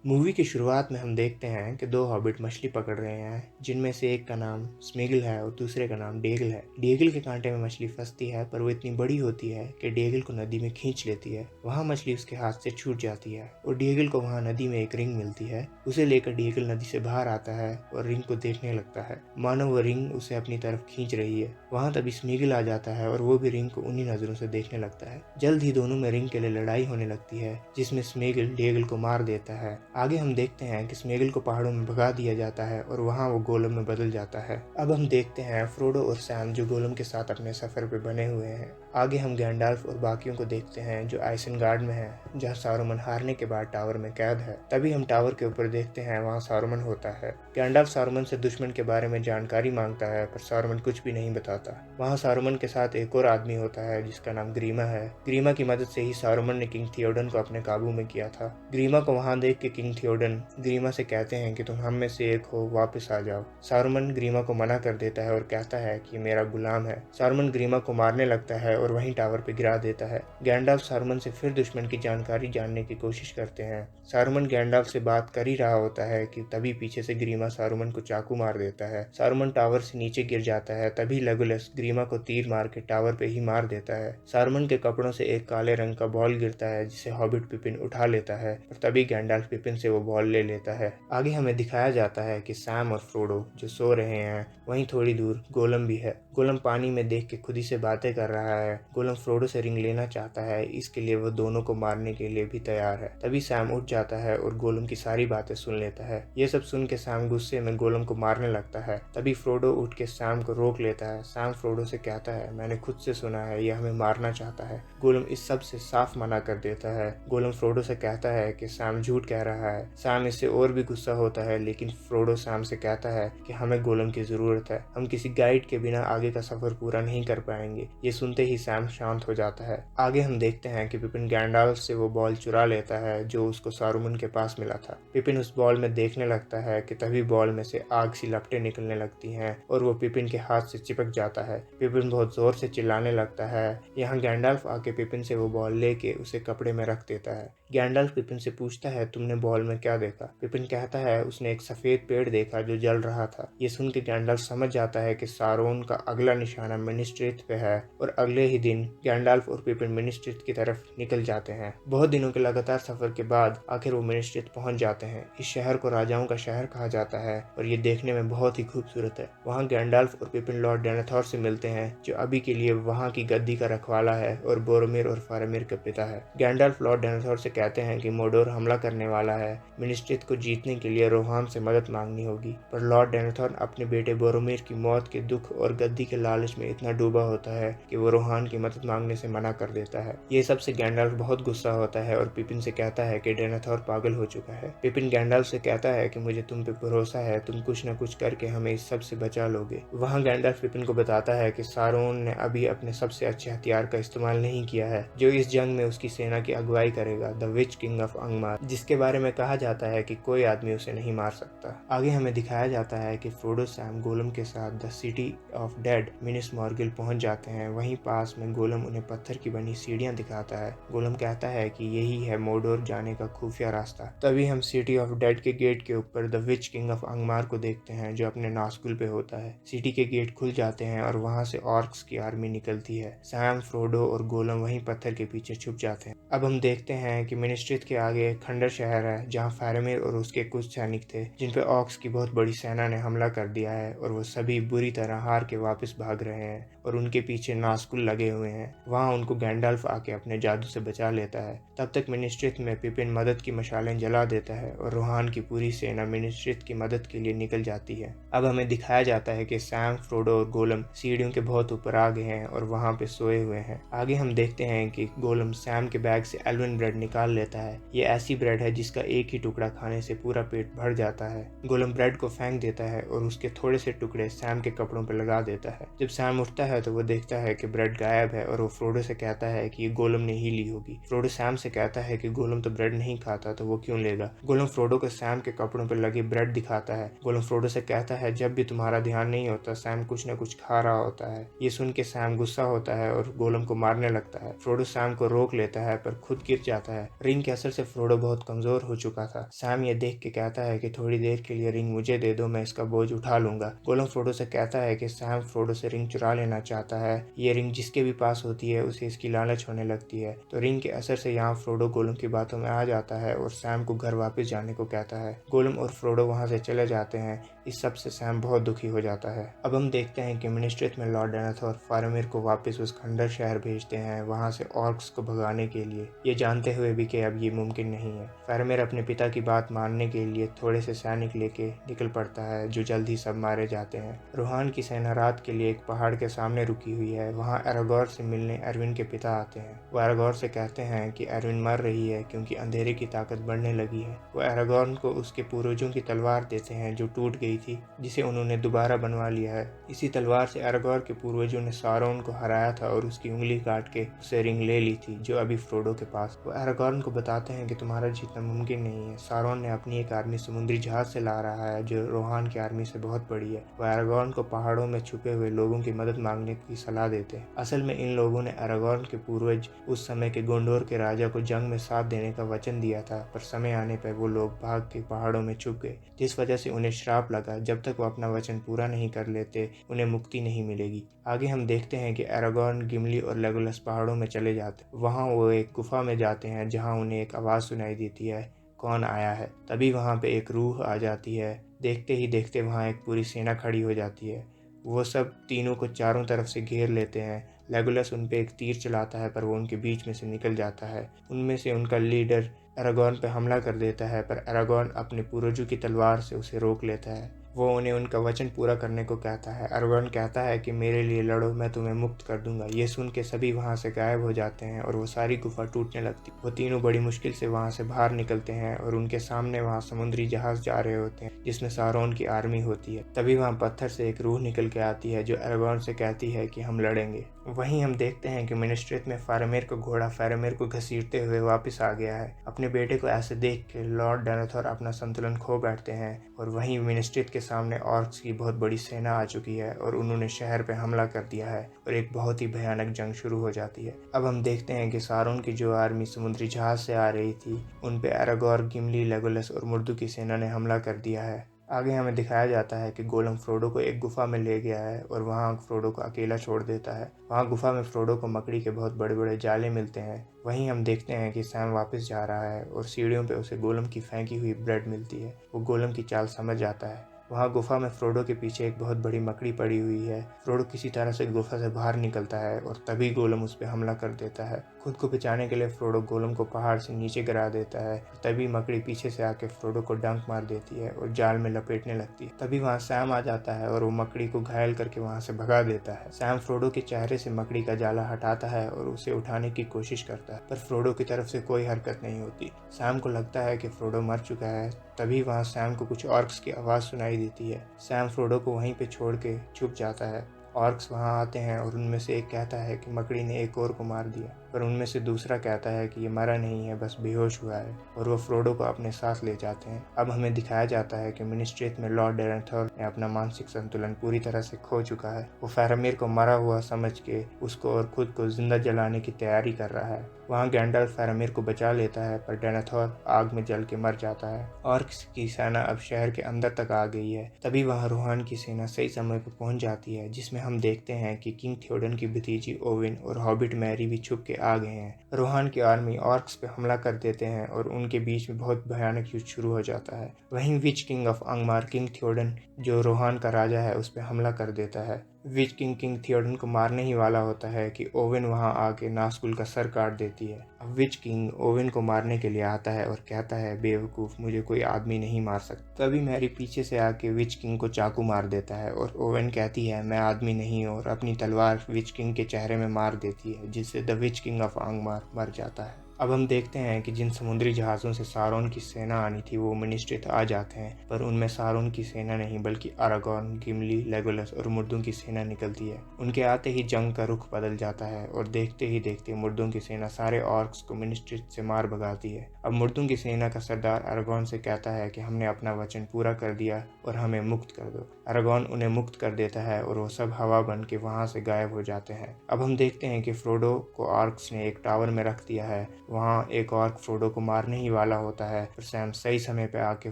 Movie की शुरुआत में हम देखते हैं कि दो हॉबिट मछली पकड़ रहे हैं, जिनमें से एक का नाम स्मेगल है और दूसरे का नाम डेगल है। डेगल के कांटे में मछली फंसती है, पर वो इतनी बड़ी होती है कि डेगल को नदी में खींच लेती है। वहाँ मछली उसके हाथ से छूट जाती है और डेगल को वहाँ नदी में एक रिंग मिलती है। उसे लेकर डेगल नदी से बाहर आता है और रिंग को देखने लगता है, मानो वो रिंग उसे अपनी तरफ खींच रही है। वहाँ तभी स्मेगल आ जाता है और वो भी रिंग को उन्हीं नजरों से देखने लगता है। जल्द ही दोनों में रिंग के लिए लड़ाई होने लगती है, जिसमें स्मेगल डेगल को मार देता है। आगे हम देखते हैं कि स्मेगल को पहाड़ों में भगा दिया जाता है और वहाँ वो गोलम में बदल जाता है। अब हम देखते हैं फ्रोडो और सैम जो गोलम के साथ अपने सफर पे बने हुए हैं। आगे हम गैंडाल्फ और बाकियों को देखते हैं जो आइसेनगार्ड में है, जहाँ सारुमन हारने के बाद टावर में कैद है। तभी हम टावर के ऊपर देखते हैं, वहाँ सारुमन होता है। गैंडाल्फ सारुमन से दुश्मन के बारे में जानकारी मांगता है, पर सारुमन कुछ भी नहीं बताता। वहाँ सारुमन के साथ एक और आदमी होता है जिसका नाम ग्रीमा है। ग्रीमा की मदद से ही सारुमन ने किंग थियोडन को अपने काबू में किया था। ग्रीमा को वहाँ देख के किंग थियोडन ग्रीमा से कहते हैं कि तुम हम में से एक हो, वापस आ जाओ। सारुमन ग्रीमा को मना कर देता है और कहता है कि मेरा गुलाम है। सारुमन ग्रीमा को मारने लगता है और वहीं टावर पे गिरा देता है। गैंडाल्फ सारुमन से फिर दुश्मन की जानकारी जानने की कोशिश करते हैं। सारुमन गैंडाल्फ से बात कर ही रहा होता है कि तभी पीछे से ग्रीमा सारुमन को चाकू मार देता है। सारुमन टावर से नीचे गिर जाता है। तभी लेगोलस ग्रीमा को तीर मार के टावर पे ही मार देता है। सारुमन के कपड़ों से एक काले रंग का बॉल गिरता है, जिसे हॉबिट पिपिन उठा लेता है और तभी गैंडाल्फ पिपिन से वो बॉल ले लेता है। आगे हमें दिखाया जाता है कि सैम और फ्रोडो जो सो रहे हैं, वहीं थोड़ी दूर गोलम भी है। गोलम पानी में देख के खुद ही से बातें कर रहा है। गोलम फ्रोडो से रिंग लेना चाहता है, इसके लिए वो दोनों को मारने के लिए भी तैयार है। तभी सैम उठ जाता है और गोलम की सारी बातें सुन लेता है। ये सब सुन के सैम गुस्से में गोलम को मारने लगता है। तभी फ्रोडो उठ के सैम को रोक लेता है। सैम फ्रोडो से कहता है, मैंने खुद से सुना है, यह हमें मारना चाहता है। गोलम इस सब से साफ मना कर देता है। गोलम फ्रोडो से कहता है कि सैम झूठ कह रहा है। सैम इससे और भी गुस्सा होता है, लेकिन फ्रोडो सैम से कहता है कि हमें गोलम की जरूरत है, हम किसी गाइड के बिना आगे का सफर पूरा नहीं कर पाएंगे। ये सुनते ही सैम शांत हो जाता है। आगे हम देखते हैं कि पिपिन गैंडाल्फ से वो बॉल चुरा लेता है जो उसको सारुमन के पास मिला था। पिपिन उस बॉल में देखने लगता है कि तभी बॉल में से आग सी लपटें निकलने लगती हैं और वो पिपिन के हाथ से चिपक जाता है। पिपिन बहुत जोर से चिल्लाने लगता है। यहाँ गैंडाल्फ आके पिपिन से वो बॉल लेके उसे कपड़े में रख देता है। गैंडाल्फ पिपिन से पूछता है, तुमने बॉल में क्या देखा? पिपिन कहता है, उसने एक सफेद पेड़ देखा जो जल रहा था। ये सुन के गैंडाल्फ समझ जाता है कि सारोन का अगला निशाना मिनिस्ट्रेट पे है और अगले ही दिन गैंडाल्फ और पिपिन मिनिस्ट्रेट की तरफ निकल जाते हैं। बहुत दिनों के लगातार सफर के बाद आखिर वो मिनिस्ट्रेट पहुंच जाते हैं। इस शहर को राजाओं का शहर कहा जाता है और ये देखने में बहुत ही खूबसूरत है। वहाँ गैंडाल्फ और पिपिन लॉर्ड डेनेथोर से मिलते हैं, जो अभी के लिए वहाँ की गद्दी का रखवाला है और बोरोमिर और फारामिर का पिता है। गैंडाल्फ लॉर्ड डेनेथोर से कहते हैं कि मोडोर हमला करने वाला है, मिनिस्ट्रेट को जीतने के लिए रोहान से मदद मांगनी होगी। पर लॉर्ड डेनेथोर अपने बेटे बोरोमिर की मौत के दुख और गद्दी के लालच में इतना डूबा होता है कि वो रोहान की मदद मांगने से मना कर देता है। ये सबसे गैंडाल्फ बहुत गुस्सा होता है और पिपिन से कहता है कि डेनेथोर पागल हो चुका है। पिपिन गैंडाल्फ से कहता है कि मुझे तुम पे भरोसा है, तुम कुछ न कुछ करके हमें इस सब से बचा लोगे। वहाँ गैंडाल्फ पिपिन को बताता है कि सारोन ने अभी अपने सबसे अच्छे हथियार का इस्तेमाल नहीं किया है, जो इस जंग में उसकी सेना की अगुवाई करेगा, द विच किंग ऑफ अंगमार, जिसके बारे में कहा जाता है कि कोई आदमी उसे नहीं मार सकता। आगे हमें दिखाया जाता है कि फ्रोडो सैम गोलम के साथ द सिटी ऑफ डेड मिनिस मॉर्गिल पहुंच जाते हैं। वहीं पास में गोलम उन्हें पत्थर की बनी सीढ़ियां दिखाता है। गोलम कहता है कि यही है मोडोर जाने का खुफिया रास्ता। तभी हम सिटी ऑफ डेड के गेट के ऊपर द विच किंग ऑफ अंगमार को देखते हैं, जो अपने नासकुल पे होता है। सिटी के गेट खुल जाते हैं और वहां से ऑर्क्स की आर्मी निकलती है। सैम, फ्रोडो और गोलम वहीं पत्थर के पीछे छुप जाते हैं। अब हम देखते हैं कि मिनिस्ट्रेट के आगे एक खंडर शहर है, जहाँ फारामिर और उसके कुछ सैनिक थे, जिन पे ऑक्स की बहुत बड़ी सेना ने हमला कर दिया है और वो सभी बुरी तरह हार के वापस भाग रहे हैं और उनके पीछे नासकुल लगे हुए हैं। वहाँ उनको गैंडाल्फ आके अपने जादू से बचा लेता है। तब तक मिनिस्ट्रेट में पिपिन मदद की मशालें जला देता है और रोहान की पूरी सेना मिनिस्ट्रेट की मदद के लिए निकल जाती है। अब हमें दिखाया जाता है कि सैम, फ्रोडो और गोलम सीढ़ियों के बहुत ऊपर आ गए हैं और वहाँ पे सोए हुए हैं। आगे हम देखते हैं कि गोलम सैम के बैग से एल्वन ब्रेड निकाल लेता है। ये ऐसी ब्रेड है जिसका एक ही टुकड़ा खाने से पूरा पेट भर जाता है। गोलम ब्रेड को फेंक देता है और उसके थोड़े से टुकड़े सैम के कपड़ों पर लगा देता है। जब सैम उठता है तो वो देखता है कि ब्रेड गायब है और वो फ्रोडो से कहता है कि ये गोलम ने ही ली होगी। फ्रोडो सैम से कहता है कि गोलम तो ब्रेड नहीं खाता, तो वो क्यों लेगा। गोलम फ्रोडो को सैम के कपड़ों पर लगी ब्रेड दिखाता है। गोलम फ्रोडो से कहता है, जब भी तुम्हारा ध्यान नहीं होता सैम कुछ न कुछ खा रहा होता है। ये सुन के सैम गुस्सा होता है और गोलम को मारने लगता है। फ्रोडो सैम को रोक लेता है पर खुद गिर जाता है। रिंग के असर से फ्रोडो बहुत कमजोर हो चुका था। सैम ये देख के कहता है कि थोड़ी देर के लिए रिंग मुझे दे दो, मैं इसका बोझ उठा लूंगा। गोलम फ्रोडो से कहता है कि सैम फ्रोडो से रिंग चुरा लेना चाहता है। ये रिंग जिसके भी पास होती है उसे इसकी लालच होने लगती है। तो रिंग के असर से यहाँ फ्रोडो गोलम की बातों में आ जाता है और सैम को घर वापस जाने को कहता है। गोलम और फ्रोडो वहाँ से चले जाते हैं। इस सब से सैम बहुत दुखी हो जाता है। अब हम देखते हैं कि मिनिस्ट्री में लॉर्ड डेनाथोर फारामिर को वापस उस खंडर शहर भेजते हैं, वहाँ से ऑर्क्स को भगाने के लिए, ये जानते हुए भी कि अब ये मुमकिन नहीं है। फारामिर अपने पिता की बात मानने के लिए थोड़े से सैनिक लेके निकल पड़ता है, जो जल्द ही सब मारे जाते हैं। रोहान की सेना रात के लिए एक पहाड़ के सामने रुकी हुई है। वहाँ एरागोर से मिलने एरविन के पिता आते हैं। वो एरागोर से कहते हैं कि एरविन मर रही है क्योंकि अंधेरे की ताकत बढ़ने लगी है। वो एरागोर को उसके पूर्वजों की तलवार देते हैं जो टूट गई थी, जिसे उन्होंने दोबारा बनवा लिया है। इसी तलवार से एरागोर के पूर्वजों ने सारोन को हराया था और उसकी उंगली काट के उसे रिंग ले ली थी, जो अभी फ्रोडो के पास। वो एरागोर को बताते हैं कि तुम्हारा जीतना मुमकिन नहीं है। सारोन ने अपनी एक आर्मी समुद्री जहाज से ला रहा है जो रोहान की आर्मी से बहुत बड़ी है। वो एरागोर को पहाड़ों में छुपे हुए लोगों की मदद मांगने की सलाह देते हैं। असल में इन लोगों ने एरागोर के पूर्वज उस समय के गोंडोर के राजा को जंग में साथ देने का वचन दिया था, पर समय आने पर वो लोग भाग के पहाड़ों में छुप गए, जिस वजह से उन्हें श्राप लगा जब तक वो अपना वचन पूरा नहीं कर लेते उन्हें मुक्ति नहीं मिलेगी। आगे हम देखते हैं कि एरागोर्न, गिमली और लेगोलस पहाड़ों में चले जाते हैं। वहाँ वो एक गुफा में जाते हैं जहाँ उन्हें एक आवाज़ सुनाई देती है, कौन आया है। तभी वहाँ पे एक रूह आ जाती है। देखते ही देखते वहाँ एक पूरी सेना खड़ी हो जाती है। वो सब तीनों को चारों तरफ से घेर लेते हैं। लेगोलस उन पे एक तीर चलाता है पर वो उनके बीच में से निकल जाता है। उनमें से उनका लीडर एरागोर्न पे हमला कर देता है, पर एरागोर्न अपने पूर्वजों की तलवार से उसे रोक लेता है। वो उन्हें उनका वचन पूरा करने को कहता है। एरागोर्न कहता है कि मेरे लिए लड़ो, मैं तुम्हें मुक्त कर दूंगा। ये सुन के सभी वहाँ से गायब हो जाते हैं और वो सारी गुफा टूटने लगती। वो तीनों बड़ी मुश्किल से वहाँ से बाहर निकलते हैं और उनके सामने वहाँ समुद्री जहाज जा रहे होते हैं जिसमें सारोन की आर्मी होती है। तभी वहाँ पत्थर से एक रूह निकल के आती है जो एरागोर्न से कहती है कि हम लड़ेंगे। वहीं हम देखते हैं कि मिनिस्ट्रेट में फारामिर का घोड़ा फारामिर को घसीटते हुए वापस आ गया है। अपने बेटे को ऐसे देख के लॉर्ड डेनाथोर अपना संतुलन खो बैठते हैं और वहीं मिनिस्ट्रेट के सामने ऑर्क्स की बहुत बड़ी सेना आ चुकी है और उन्होंने शहर पे हमला कर दिया है और एक बहुत ही भयानक जंग शुरू हो जाती है। अब हम देखते हैं कि सारोन की जो आर्मी समुद्री जहाज से आ रही थी उन पे एरागोर, गिमली, लेगोलस और मुर्दू की सेना ने हमला कर दिया है। आगे हमें दिखाया जाता है कि गोलम फ्रोडो को एक गुफा में ले गया है और वहाँ फ्रोडो को अकेला छोड़ देता है। वहाँ गुफा में फ्रोडो को मकड़ी के बहुत बड़े बड़े जाले मिलते हैं। वहीं हम देखते हैं कि सैम वापस जा रहा है और सीढ़ियों पे उसे गोलम की फेंकी हुई ब्रेड मिलती है। वो गोलम की चाल समझ जाता है। वहाँ गुफा में फ्रोडो के पीछे एक बहुत बड़ी मकड़ी पड़ी हुई है। फ्रोडो किसी तरह से गुफा से बाहर निकलता है और तभी गोलम उस पर हमला कर देता है। खुद को बचाने के लिए फ्रोडो गोलम को पहाड़ से नीचे गिरा देता है। तभी मकड़ी पीछे से आके फ्रोडो को डंक मार देती है और जाल में लपेटने लगती है। तभी वहाँ सैम आ जाता है और वो मकड़ी को घायल करके वहाँ से भगा देता है। सैम फ्रोडो के चेहरे से मकड़ी का जाला हटाता है और उसे उठाने की कोशिश करता है, पर फ्रोडो की तरफ से कोई हरकत नहीं होती। सैम को लगता है कि फ्रोडो मर चुका है। तभी वहाँ सैम को कुछ ऑर्क्स की आवाज़ सुनाई देती है। सैम फ्रोडो को वहीं पे छोड़ के छुप जाता है। ऑर्क्स वहाँ आते हैं और उनमें से एक कहता है कि मकड़ी ने एक और को मार दिया, पर उनमें से दूसरा कहता है कि ये मरा नहीं है, बस बेहोश हुआ है, और वो फ्रोडो को अपने साथ ले जाते हैं। अब हमें दिखाया जाता है कि मिनिस्ट्रेट में लॉर्ड डेनाथोर ने अपना मानसिक संतुलन पूरी तरह से खो चुका है। वो फारामिर को मरा हुआ समझ के उसको और खुद को जिंदा जलाने की तैयारी कर रहा है। वहाँ गैंडल्फ फारामिर को बचा लेता है, पर डेनाथोर आग में जल के मर जाता है। ऑर्क्स की सेना अब शहर के अंदर तक आ गई है। तभी वहाँ रोहान की सेना सही समय पर पहुंच जाती है, जिसमें हम देखते हैं कि किंग थियोडन की भतीजी ओविन और हॉबिट मैरी भी छुप के आ गए हैं। रोहान की आर्मी ऑर्क्स पे हमला कर देते हैं और उनके बीच में बहुत भयानक युद्ध शुरू हो जाता है। वहीं विच किंग ऑफ अंगमार, किंग थियोडन जो रोहान का राजा है, उस पर हमला कर देता है। विच किंग किंग थियोडन को मारने ही वाला होता है कि ओवेन वहां आके नासकुल का सर काट देती है। अब विच किंग ओवेन को मारने के लिए आता है और कहता है, बेवकूफ़, मुझे कोई आदमी नहीं मार सकता। तभी मैरी पीछे से आके विच किंग को चाकू मार देता है और ओवेन कहती है, मैं आदमी नहीं, और अपनी तलवार विच किंग के चेहरे में मार देती है, जिससे द विच किंग ऑफ अंगमार मर जाता है। अब हम देखते हैं कि जिन समुद्री जहाज़ों से सारोन की सेना आनी थी वो मिनिस्ट्रेट आ जाते हैं, पर उनमें सारोन की सेना नहीं बल्कि अरागोन, गिमली, लेगोलस और मुर्दों की सेना निकलती है। उनके आते ही जंग का रुख बदल जाता है और देखते ही देखते मुर्दों की सेना सारे ऑर्क्स को मिनिस्ट्रेट से मार भगाती है। अब मुर्दों की सेना का सरदार अरागोन से कहता है कि हमने अपना वचन पूरा कर दिया और हमें मुक्त कर दो। अरागोन उन्हें मुक्त कर देता है और वो सब हवा बन के वहाँ से गायब हो जाते हैं। अब हम देखते हैं कि फ्रोडो को ऑर्क्स ने एक टावर में रख दिया है। वहाँ एक ऑर्क फ्रोडो को मारने ही वाला होता है, पर सैम सही समय पे आके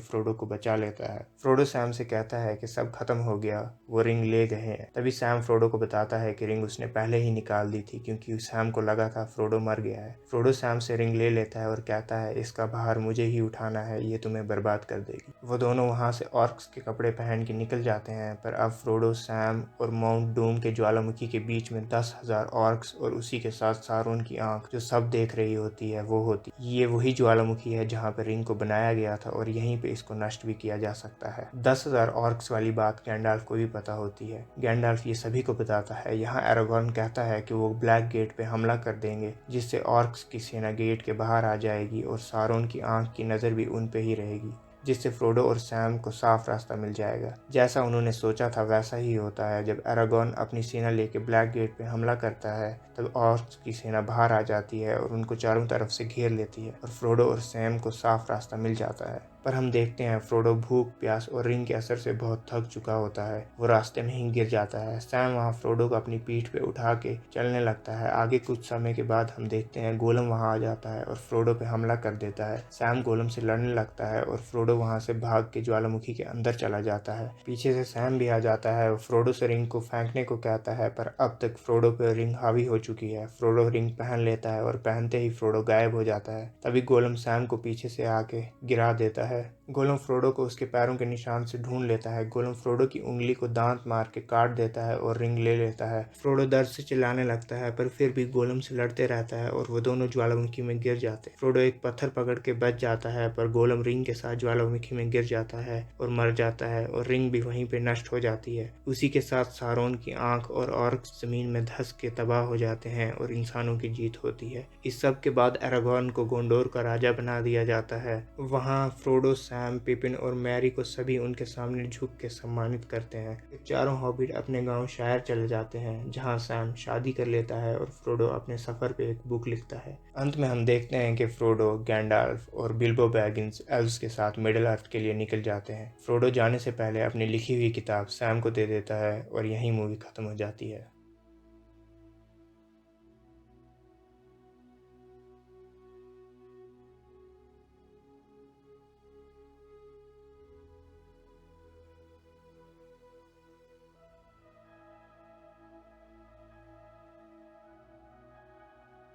फ्रोडो को बचा लेता है। फ्रोडो सैम से कहता है कि सब खत्म हो गया, वो रिंग ले गए हैं। तभी सैम फ्रोडो को बताता है कि रिंग उसने पहले ही निकाल दी थी, क्योंकि सैम को लगा था फ्रोडो मर गया है। फ्रोडो सैम से रिंग ले लेता है और कहता है इसका भार मुझे ही उठाना है, ये तुम्हें बर्बाद कर देगी। वो दोनों वहाँ से ऑर्क्स के कपड़े पहन के निकल जाते हैं, पर अब फ्रोडो, सैम और माउंट डूम के ज्वालामुखी के बीच में 10,000 ऑर्क्स और उसी के साथ सारोन की आंख जो सब देख रही होती है वो होती। ये वही ज्वालामुखी है जहाँ पर रिंग को बनाया गया था और यहीं पे इसको नष्ट भी किया जा सकता है। 10,000 ऑर्क्स वाली बात गैंडाल्फ को भी पता होती है। गैंडाल्फ ये सभी को बताता है। यहाँ एरागॉर्न कहता है कि वो ब्लैक गेट पे हमला कर देंगे, जिससे ऑर्क्स की सेना गेट के बाहर आ जाएगी और सारोन की आंख की नज़र भी उन पे ही रहेगी, जिससे फ्रोडो और सैम को साफ रास्ता मिल जाएगा। जैसा उन्होंने सोचा था वैसा ही होता है। जब एरागॉर्न अपनी सेना लेके ब्लैक गेट पे हमला करता है तब ऑर्क्स की सेना बाहर आ जाती है और उनको चारों तरफ से घेर लेती है और फ्रोडो और सैम को साफ रास्ता मिल जाता है। पर हम देखते हैं फ्रोडो भूख, प्यास और रिंग के असर से बहुत थक चुका होता है। वो रास्ते में ही गिर जाता है। सैम वहाँ फ्रोडो को अपनी पीठ पे उठा के चलने लगता है। आगे कुछ समय के बाद हम देखते हैं गोलम वहाँ आ जाता है और फ्रोडो पे हमला कर देता है। सैम गोलम से लड़ने लगता है और फ्रोडो वहाँ से भाग के ज्वालामुखी के अंदर चला जाता है। पीछे से सैम भी आ जाता है और फ्रोडो से रिंग को फेंकने को कहता है, पर अब तक फ्रोडो पे रिंग हावी हो चुकी है। फ्रोडो रिंग पहन लेता है और पहनते ही फ्रोडो गायब हो जाता है। तभी गोलम सैम को पीछे से आके गिरा देता है। गोलम फ्रोडो को उसके पैरों के निशान से ढूंढ लेता है। गोलम फ्रोडो की उंगली को दांत मार के काट देता है और रिंग ले लेता है। फ्रोडो दर्द से चिल्लाने लगता है, पर फिर भी गोलम से लड़ते रहता है और वो दोनों ज्वालामुखी में गिर जाते हैं। फ्रोडो एक पत्थर पकड़ के बच जाता है, पर गोलम रिंग के साथ ज्वालामुखी में गिर जाता है और मर जाता है और रिंग भी वहीं पे नष्ट हो जाती है। उसी के साथ सारोन की आंख और ऑर्क्स जमीन में धंस के तबाह हो जाते हैं और इंसानों की जीत होती है। इस सब के बाद एरागॉर्न को गोंडोर का राजा बना दिया जाता है। वहाँ फ्रोडो, सैम, पिपिन और मैरी को सभी उनके सामने झुक के सम्मानित करते हैं। ये चारों हॉबिट अपने गांव शायर चले जाते हैं, जहां सैम शादी कर लेता है और फ्रोडो अपने सफर पे एक बुक लिखता है। अंत में हम देखते हैं कि फ्रोडो, गैंडाल्फ और बिल्बो बैगिंस एल्व्स के साथ मिडिल अर्थ के लिए निकल जाते हैं। फ्रोडो जाने से पहले अपनी लिखी हुई किताब सैम को दे देता है और यहीं मूवी खत्म हो जाती है।